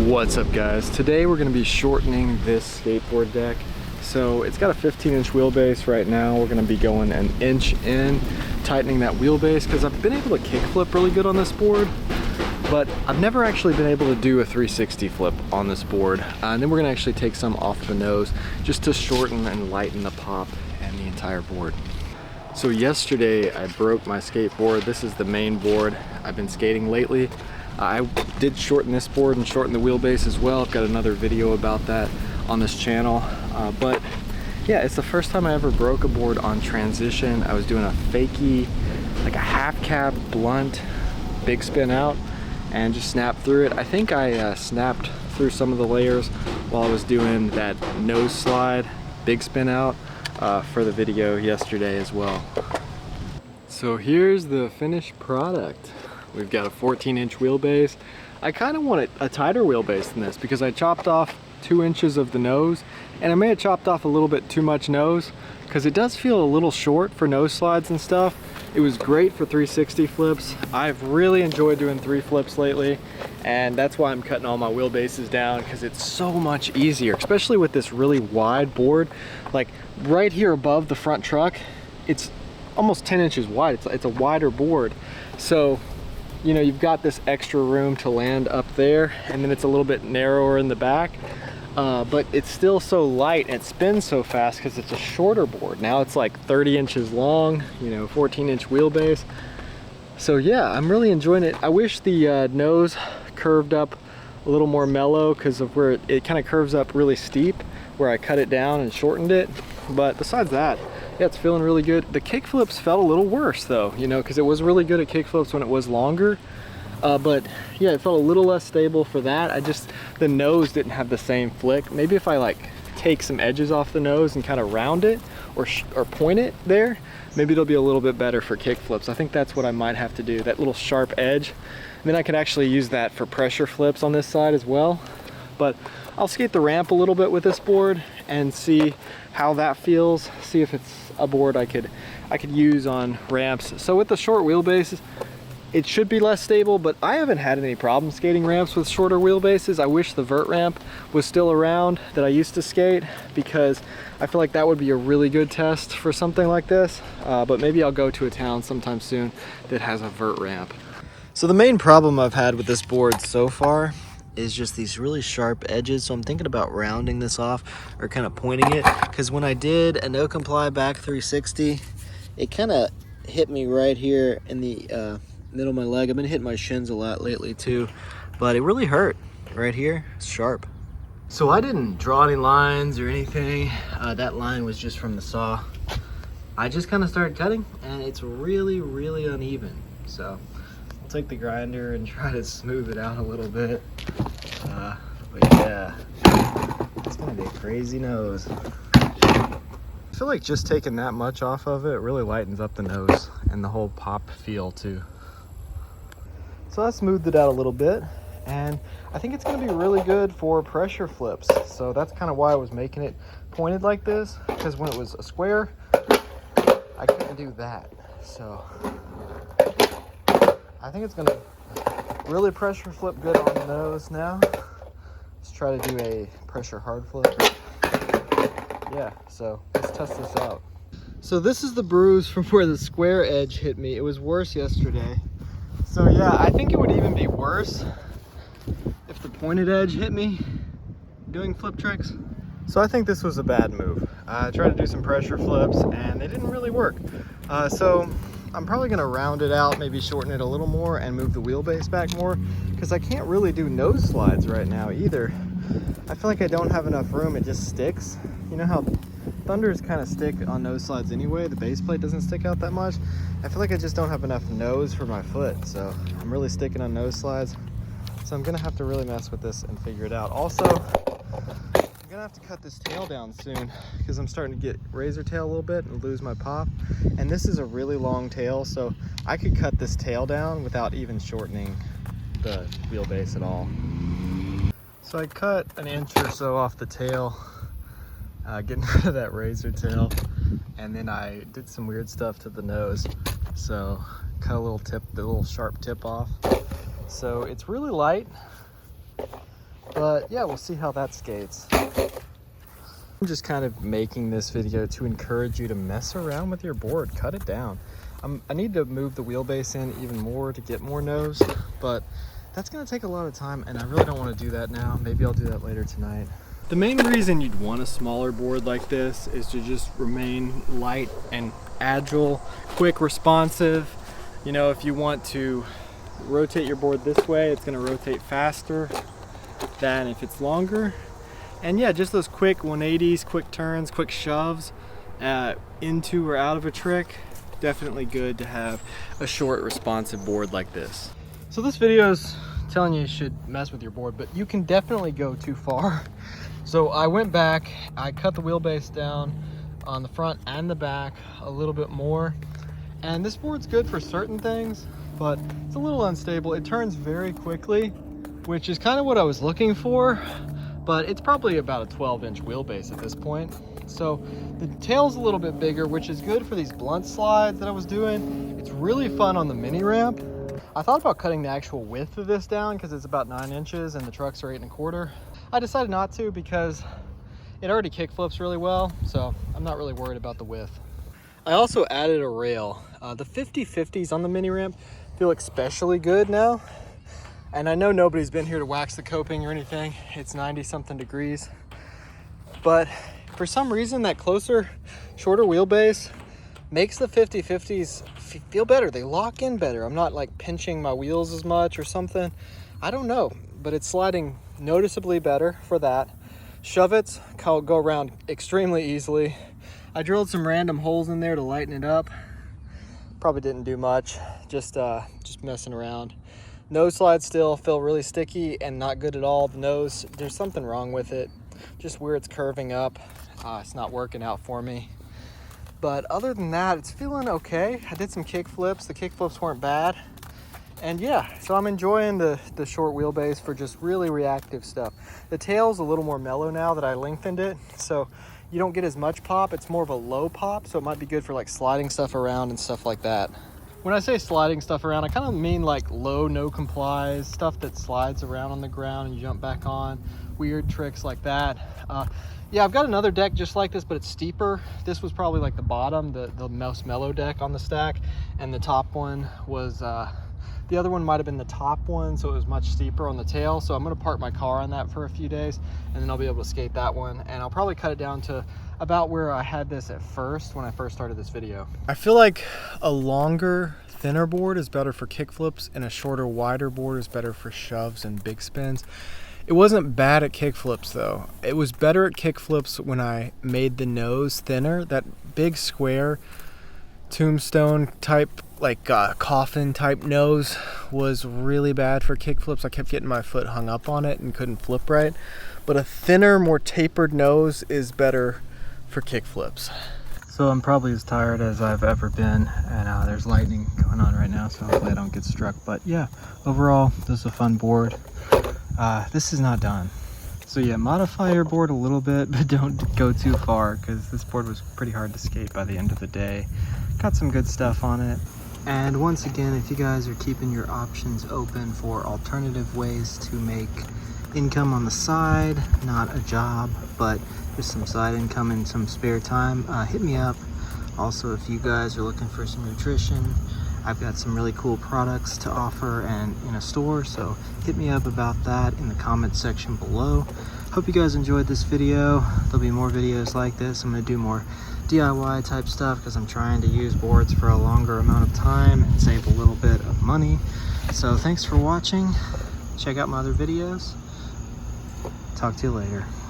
What's up, guys? Today we're going to be shortening this skateboard deck. So it's got a 15-inch wheelbase right now. We're going to be going an inch in, tightening that wheelbase because I've been able to kickflip really good on this board, but I've never actually been able to do a 360 flip on this board. And then we're going to actually take some off the nose just to shorten and lighten the pop and the entire board. So yesterday I broke my skateboard. This is the main board I've been skating lately. I did shorten this board and shorten the wheelbase as well. I've got another video about that on this channel. But yeah, it's the first time I ever broke a board on transition. I was doing a fakie, like a half cab blunt, big spin out, and just snapped through it. I think I snapped through some of the layers while I was doing that nose slide, big spin out for the video yesterday as well. So here's the finished product. We've got a 14-inch wheelbase. I kind of want a tighter wheelbase than this because I chopped off 2 inches of the nose, and I may have chopped off a little bit too much nose because it does feel a little short for nose slides and stuff. It was great for 360 flips. I've really enjoyed doing 3 flips lately, and that's why I'm cutting all my wheelbases down, because it's so much easier, especially with this really wide board. Like right here above the front truck, it's almost 10 inches wide. It's a wider board. So you know, you've got this extra room to land up there, and then it's a little bit narrower in the back, but it's still so light and it spins so fast because it's a shorter board. Now it's like 30 inches long, you know, 14-inch wheelbase. So yeah, I'm really enjoying it. I wish the nose curved up a little more mellow because of where it kind of curves up really steep where I cut it down and shortened it. But besides that, yeah, it's feeling really good. The kickflips felt a little worse though, you know, because it was really good at kickflips when it was longer. But yeah, it felt a little less stable for that. The nose didn't have the same flick. Maybe if I like take some edges off the nose and kind of round it or point it there, maybe it'll be a little bit better for kickflips. I think that's what I might have to do, that little sharp edge. And then I could actually use that for pressure flips on this side as well. But I'll skate the ramp a little bit with this board and see how that feels, see if it's a board I could use on ramps. So with the short wheelbases, it should be less stable, but I haven't had any problem skating ramps with shorter wheelbases. I wish the vert ramp was still around that I used to skate, because I feel like that would be a really good test for something like this. But maybe I'll go to a town sometime soon that has a vert ramp. So the main problem I've had with this board so far is just these really sharp edges. So I'm thinking about rounding this off or kind of pointing it, because when I did a no comply back 360, it kind of hit me right here in the middle of my leg. I've been hitting my shins a lot lately too, but it really hurt right here. It's sharp. So I didn't draw any lines or anything. That line was just from the saw. I just kind of started cutting, and it's really, really uneven. So I'll take the grinder and try to smooth it out a little bit. But yeah, it's gonna be a crazy nose. I feel like just taking that much off of it really lightens up the nose and the whole pop feel too. So I smoothed it out a little bit, and I think it's gonna be really good for pressure flips. So that's kind of why I was making it pointed like this, because when it was a square, I couldn't do that. So I think it's gonna really pressure flip good on the nose now. Let's try to do a pressure hard flip. Yeah, so let's test this out. So this is the bruise from where the square edge hit me. It was worse yesterday. So yeah, I think it would even be worse if the pointed edge hit me doing flip tricks. So I think this was a bad move. I tried to do some pressure flips and they didn't really work. So I'm probably gonna round it out, maybe shorten it a little more and move the wheelbase back more, because I can't really do nose slides right now either. I feel like I don't have enough room, it just sticks. You know how Thunders kind of stick on nose slides anyway, the base plate doesn't stick out that much. I feel like I just don't have enough nose for my foot, so I'm really sticking on nose slides. So I'm gonna have to really mess with this and figure it out. Also, I'm gonna have to cut this tail down soon because I'm starting to get razor tail a little bit and lose my pop. And this is a really long tail, so I could cut this tail down without even shortening the wheelbase at all. So I cut an inch or so off the tail, getting rid of that razor tail, and then I did some weird stuff to the nose. So cut a little tip, the little sharp tip off. So it's really light, But yeah, we'll see how that skates. I'm just kind of making this video to encourage you to mess around with your board, cut it down. I need to move the wheelbase in even more to get more nose, but that's gonna take a lot of time and I really don't wanna do that now. Maybe I'll do that later tonight. The main reason you'd want a smaller board like this is to just remain light and agile, quick, responsive. You know, if you want to rotate your board this way, it's gonna rotate faster than if it's longer. And yeah, just those quick 180s, quick turns, quick shoves into or out of a trick. Definitely good to have a short, responsive board like this. So this video is telling you should mess with your board, but you can definitely go too far. So I went back, I cut the wheelbase down on the front and the back a little bit more. And this board's good for certain things, but it's a little unstable. It turns very quickly, which is kind of what I was looking for. But it's probably about a 12-inch wheelbase at this point. So the tail's a little bit bigger, which is good for these blunt slides that I was doing. It's really fun on the mini ramp. I thought about cutting the actual width of this down because it's about 9 inches and the trucks are 8 1/4. I decided not to because it already kick flips really well, so I'm not really worried about the width. I also added a rail. The 50/50s on the mini ramp feel especially good now. And I know nobody's been here to wax the coping or anything. It's 90-something degrees. But for some reason, that closer, shorter wheelbase makes the 50/50s feel better. They lock in better. I'm not like pinching my wheels as much or something. I don't know, but it's sliding noticeably better for that. Shove-its go around extremely easily. I drilled some random holes in there to lighten it up. Probably didn't do much, just messing around. Nose slides still feel really sticky and not good at all. The nose, there's something wrong with it. Just where it's curving up, it's not working out for me. But other than that, it's feeling okay. I did some kick flips. The kick flips weren't bad. And yeah, so I'm enjoying the short wheelbase for just really reactive stuff. The tail's a little more mellow now that I lengthened it. So you don't get as much pop. It's more of a low pop. So it might be good for like sliding stuff around and stuff like that. When I say sliding stuff around, I kind of mean like low, no complies, stuff that slides around on the ground and you jump back on, weird tricks like that. Yeah, I've got another deck just like this, but it's steeper. This was probably like the bottom, the most mellow deck on the stack, and the top one was, the other one might have been the top one, so it was much steeper on the tail. So I'm gonna park my car on that for a few days, and then I'll be able to skate that one, and I'll probably cut it down to about where I had this at first when I first started this video. I feel like a longer, thinner board is better for kick flips and a shorter, wider board is better for shoves and big spins. It wasn't bad at kick flips though. It was better at kick flips when I made the nose thinner. That big square tombstone type, like coffin type nose was really bad for kick flips. I kept getting my foot hung up on it and couldn't flip right. But a thinner, more tapered nose is better for kick flips. So I'm probably as tired as I've ever been, and there's lightning going on right now, so hopefully I don't get struck. But yeah, overall, this is a fun board. This is not done. So yeah, modify your board a little bit, but don't go too far, because this board was pretty hard to skate by the end of the day. Got some good stuff on it. And once again, if you guys are keeping your options open for alternative ways to make income on the side, not a job, but just some side income and some spare time, hit me up. Also, if you guys are looking for some nutrition, I've got some really cool products to offer and in a store, so hit me up about that in the comments section below. Hope you guys enjoyed this video. There'll be more videos like this. I'm going to do more DIY type stuff because I'm trying to use boards for a longer amount of time and save a little bit of money. So thanks for watching. Check out my other videos. Talk to you later.